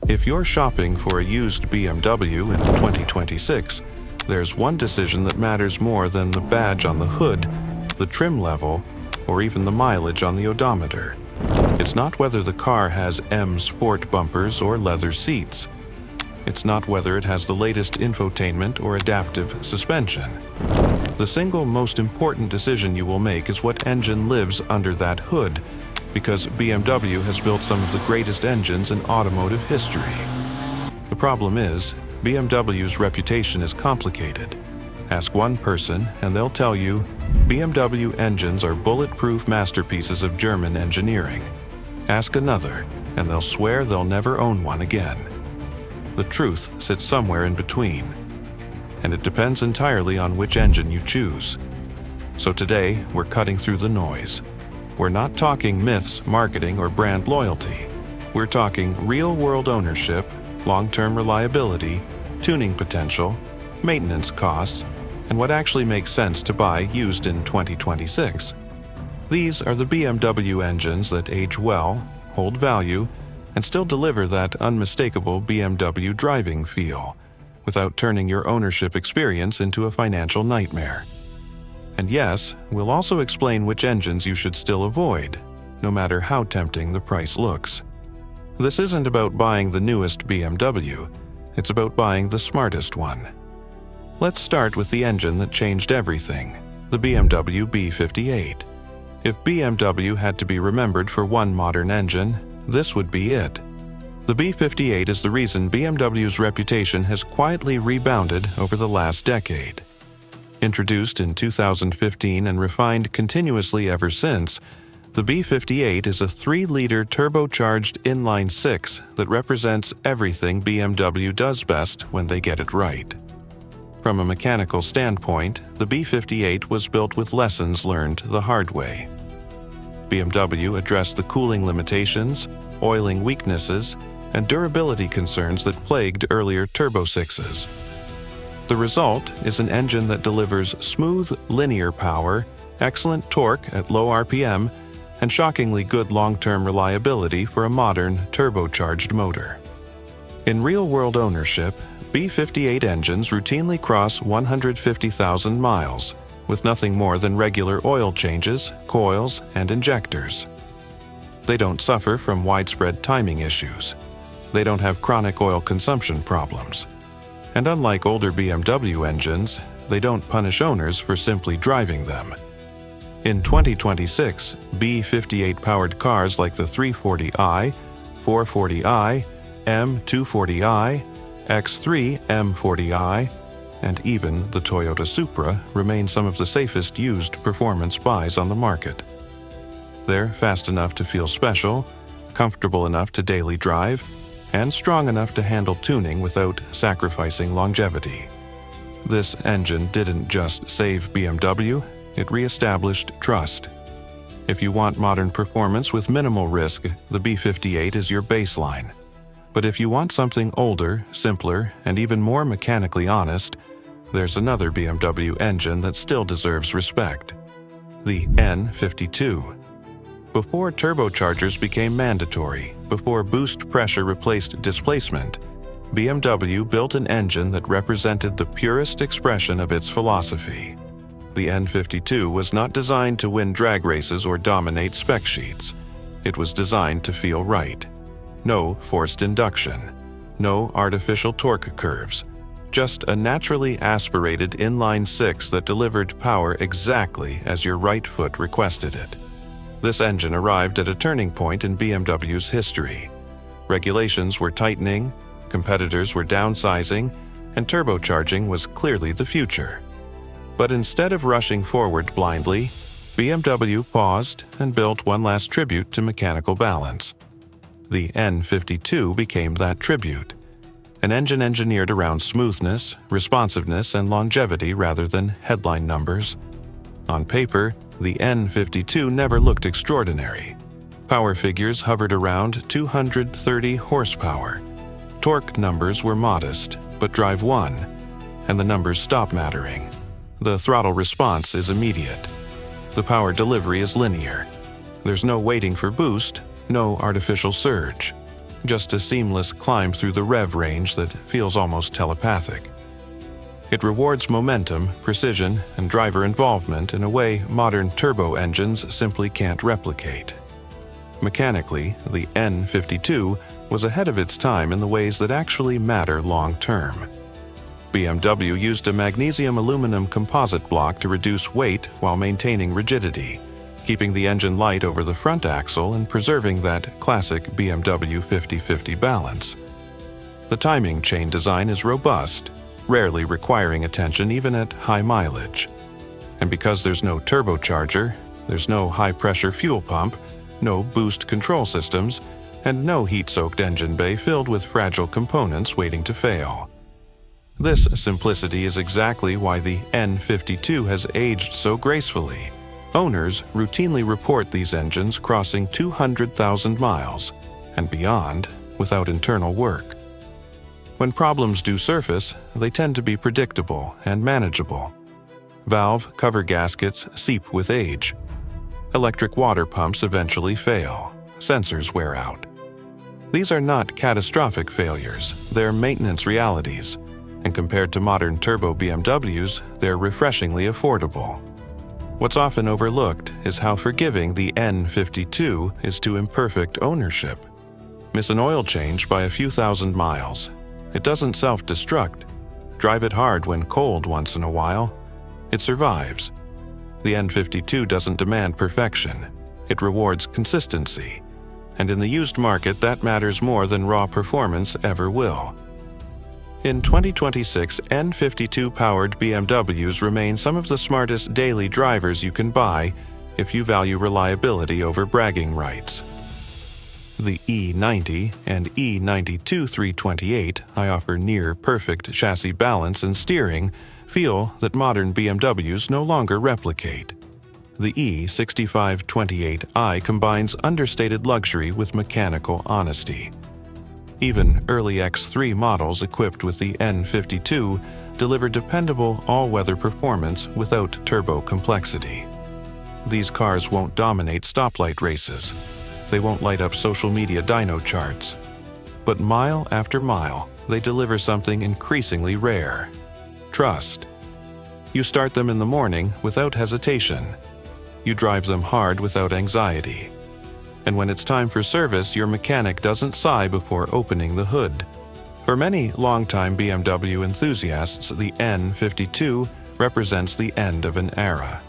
If you're shopping for a used BMW in 2026, there's one decision that matters more than the badge on the hood, the trim level, or even the mileage on the odometer. It's not whether the car has M Sport bumpers or leather seats. It's not whether it has the latest infotainment or adaptive suspension. The single most important decision you will make is what engine lives under that hood, because BMW has built some of the greatest engines in automotive history. The problem is, BMW's reputation is complicated. Ask one person and they'll tell you, BMW engines are bulletproof masterpieces of German engineering. Ask another and they'll swear they'll never own one again. The truth sits somewhere in between, and it depends entirely on which engine you choose. So today, we're cutting through the noise. We're not talking myths, marketing, or brand loyalty. We're talking real-world ownership, long-term reliability, tuning potential, maintenance costs, and what actually makes sense to buy used in 2026. These are the BMW engines that age well, hold value, and still deliver that unmistakable BMW driving feel, without turning your ownership experience into a financial nightmare. And yes, we'll also explain which engines you should still avoid, no matter how tempting the price looks. This isn't about buying the newest BMW, it's about buying the smartest one. Let's start with the engine that changed everything, the BMW B58. If BMW had to be remembered for one modern engine, this would be it. The B58 is the reason BMW's reputation has quietly rebounded over the last decade. Introduced in 2015 and refined continuously ever since, the B58 is a 3-liter turbocharged inline-six that represents everything BMW does best when they get it right. From a mechanical standpoint, the B58 was built with lessons learned the hard way. BMW addressed the cooling limitations, oiling weaknesses, and durability concerns that plagued earlier Turbo 6s. The result is an engine that delivers smooth, linear power, excellent torque at low RPM, and shockingly good long-term reliability for a modern, turbocharged motor. In real-world ownership, B58 engines routinely cross 150,000 miles, with nothing more than regular oil changes, coils, and injectors. They don't suffer from widespread timing issues. They don't have chronic oil consumption problems. And unlike older BMW engines, they don't punish owners for simply driving them. In 2026, B58-powered cars like the 340i, 440i, M240i, X3 M40i, and even the Toyota Supra remain some of the safest used performance buys on the market. They're fast enough to feel special, comfortable enough to daily drive, and strong enough to handle tuning without sacrificing longevity. This engine didn't just save BMW, it re-established trust. If you want modern performance with minimal risk, the B58 is your baseline. But if you want something older, simpler, and even more mechanically honest, there's another BMW engine that still deserves respect: the N52. Before turbochargers became mandatory, before boost pressure replaced displacement, BMW built an engine that represented the purest expression of its philosophy. The N52 was not designed to win drag races or dominate spec sheets. It was designed to feel right. No forced induction. No artificial torque curves. Just a naturally aspirated inline-six that delivered power exactly as your right foot requested it. This engine arrived at a turning point in BMW's history. Regulations were tightening, competitors were downsizing, and turbocharging was clearly the future. But instead of rushing forward blindly, BMW paused and built one last tribute to mechanical balance. The N52 became that tribute. An engine engineered around smoothness, responsiveness, and longevity rather than headline numbers. On paper, the N52 never looked extraordinary. Power figures hovered around 230 horsepower. Torque numbers were modest, but drive won, and the numbers stop mattering. The throttle response is immediate. The power delivery is linear. There's no waiting for boost, no artificial surge. just a seamless climb through the rev range that feels almost telepathic. It rewards momentum, precision, and driver involvement in a way modern turbo engines simply can't replicate. Mechanically, the N52 was ahead of its time in the ways that actually matter long-term. BMW used a magnesium-aluminum composite block to reduce weight while maintaining rigidity, keeping the engine light over the front axle and preserving that classic BMW 50-50 balance. The timing chain design is robust, rarely requiring attention even at high mileage. And because there's no turbocharger, there's no high-pressure fuel pump, no boost control systems, and no heat-soaked engine bay filled with fragile components waiting to fail. This simplicity is exactly why the N52 has aged so gracefully. Owners routinely report these engines crossing 200,000 miles and beyond without internal work. When problems do surface, they tend to be predictable and manageable. Valve cover gaskets seep with age. Electric water pumps eventually fail. Sensors wear out. These are not catastrophic failures, they're maintenance realities, and compared to modern turbo BMWs, they're refreshingly affordable. What's often overlooked is how forgiving the N52 is to imperfect ownership. Miss an oil change by a few thousand miles. It doesn't self-destruct. Drive it hard when cold once in a while. It survives. The N52 doesn't demand perfection. It rewards consistency. And in the used market, that matters more than raw performance ever will. In 2026, N52-powered BMWs remain some of the smartest daily drivers you can buy if you value reliability over bragging rights. The E90 and E92 328 I offer near-perfect chassis balance and steering feel that modern BMWs no longer replicate. The E6528i combines understated luxury with mechanical honesty. Even early X3 models equipped with the N52 deliver dependable all-weather performance without turbo complexity. These cars won't dominate stoplight races. They won't light up social media dyno charts. But mile after mile, they deliver something increasingly rare: trust. You start them in the morning without hesitation. You drive them hard without anxiety. And when it's time for service, your mechanic doesn't sigh before opening the hood. For many longtime BMW enthusiasts, the N52 represents the end of an era.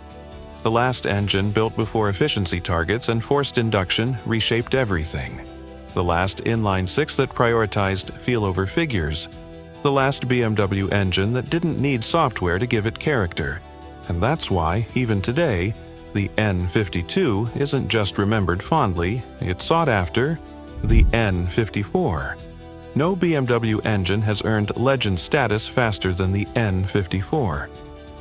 The last engine built before efficiency targets and forced induction reshaped everything. The last inline-six that prioritized feel over figures. The last BMW engine that didn't need software to give it character. And that's why, even today, the N52 isn't just remembered fondly, it's sought after. The N54. No BMW engine has earned legend status faster than the N54.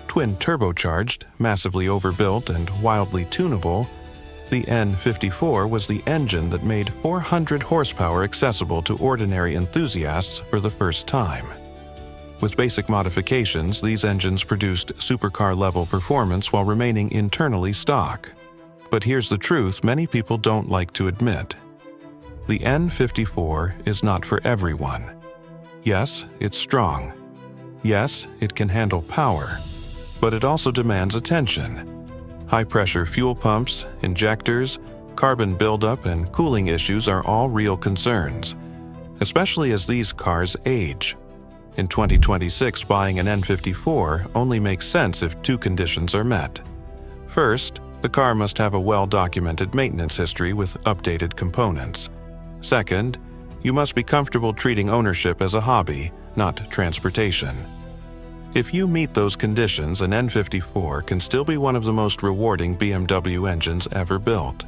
Twin turbocharged, massively overbuilt, and wildly tunable, the N54 was the engine that made 400 horsepower accessible to ordinary enthusiasts for the first time. With basic modifications, these engines produced supercar-level performance while remaining internally stock. But here's the truth many people don't like to admit. The N54 is not for everyone. Yes, it's strong. Yes, it can handle power. But it also demands attention. High-pressure fuel pumps, injectors, carbon buildup, and cooling issues are all real concerns, especially as these cars age. In 2026, buying an N54 only makes sense if two conditions are met. First, the car must have a well-documented maintenance history with updated components. Second, you must be comfortable treating ownership as a hobby, not transportation. If you meet those conditions, an N54 can still be one of the most rewarding BMW engines ever built.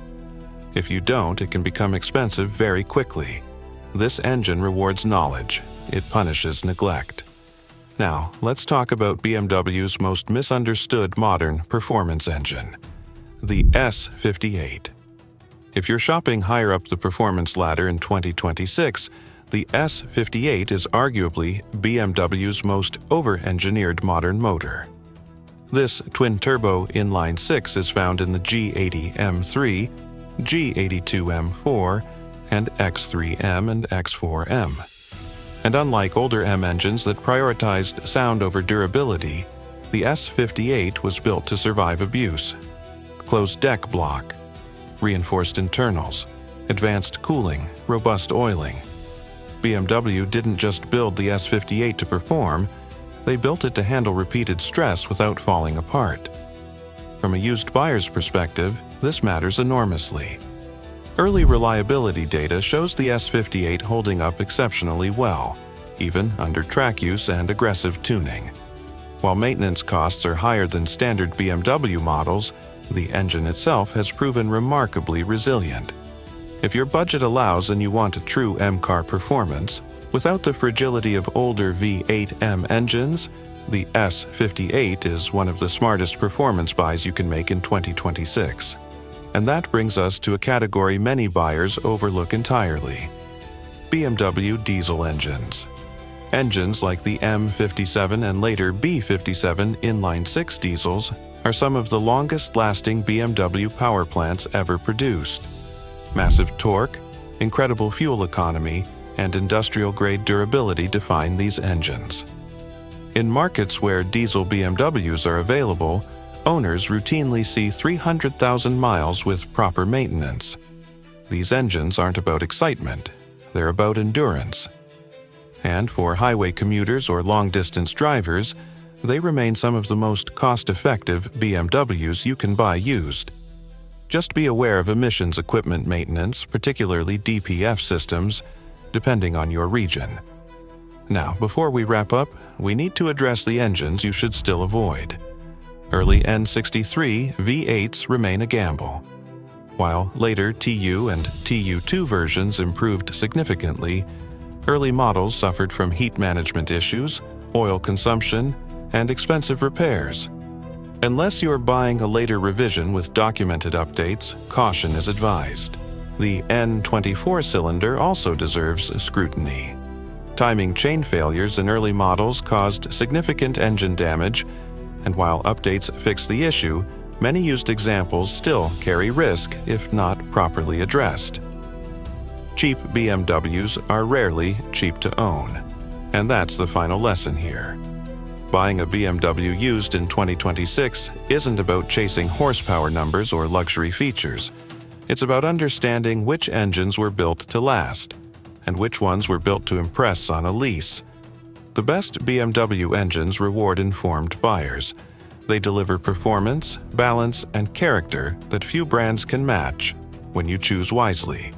If you don't, it can become expensive very quickly. This engine rewards knowledge. It punishes neglect. Now, let's talk about BMW's most misunderstood modern performance engine, the S58. If you're shopping higher up the performance ladder in 2026, the S58 is arguably BMW's most over-engineered modern motor. This twin-turbo inline-six is found in the G80 M3, G82 M4, and X3M and X4M. And unlike older M engines that prioritized sound over durability, the S58 was built to survive abuse. Closed deck block, reinforced internals, advanced cooling, robust oiling. BMW didn't just build the S58 to perform, they built it to handle repeated stress without falling apart. From a used buyer's perspective, this matters enormously. Early reliability data shows the S58 holding up exceptionally well, even under track use and aggressive tuning. While maintenance costs are higher than standard BMW models, the engine itself has proven remarkably resilient. If your budget allows and you want a true M-car performance, without the fragility of older V8M engines, the S58 is one of the smartest performance buys you can make in 2026. And that brings us to a category many buyers overlook entirely: BMW diesel engines. Engines like the M57 and later B57 inline-six diesels are some of the longest-lasting BMW power plants ever produced. Massive torque, incredible fuel economy, and industrial-grade durability define these engines. In markets where diesel BMWs are available, owners routinely see 300,000 miles with proper maintenance. These engines aren't about excitement, they're about endurance. And for highway commuters or long-distance drivers, they remain some of the most cost-effective BMWs you can buy used. Just be aware of emissions equipment maintenance, particularly DPF systems, depending on your region. Now, before we wrap up, we need to address the engines you should still avoid. Early N63 V8s remain a gamble. While later TU and TU2 versions improved significantly, early models suffered from heat management issues, oil consumption, and expensive repairs. Unless you're buying a later revision with documented updates, caution is advised. The N24 cylinder also deserves scrutiny. Timing chain failures in early models caused significant engine damage, and while updates fix the issue, many used examples still carry risk if not properly addressed. Cheap BMWs are rarely cheap to own, and that's the final lesson here. Buying a BMW used in 2026 isn't about chasing horsepower numbers or luxury features. It's about understanding which engines were built to last, and which ones were built to impress on a lease. The best BMW engines reward informed buyers. They deliver performance, balance, and character that few brands can match when you choose wisely.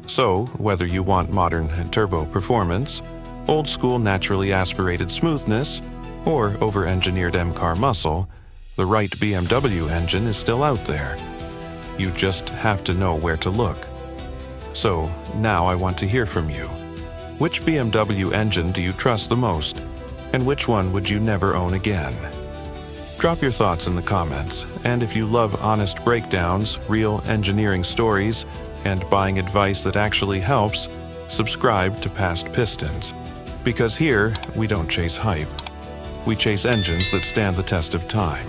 So, whether you want modern turbo performance, old-school naturally aspirated smoothness, or over-engineered M-car muscle, the right BMW engine is still out there. You just have to know where to look. So, now I want to hear from you. Which BMW engine do you trust the most, and which one would you never own again? Drop your thoughts in the comments, and if you love honest breakdowns, real engineering stories, and buying advice that actually helps, subscribe to Past Pistons. Because here, we don't chase hype. We chase engines that stand the test of time.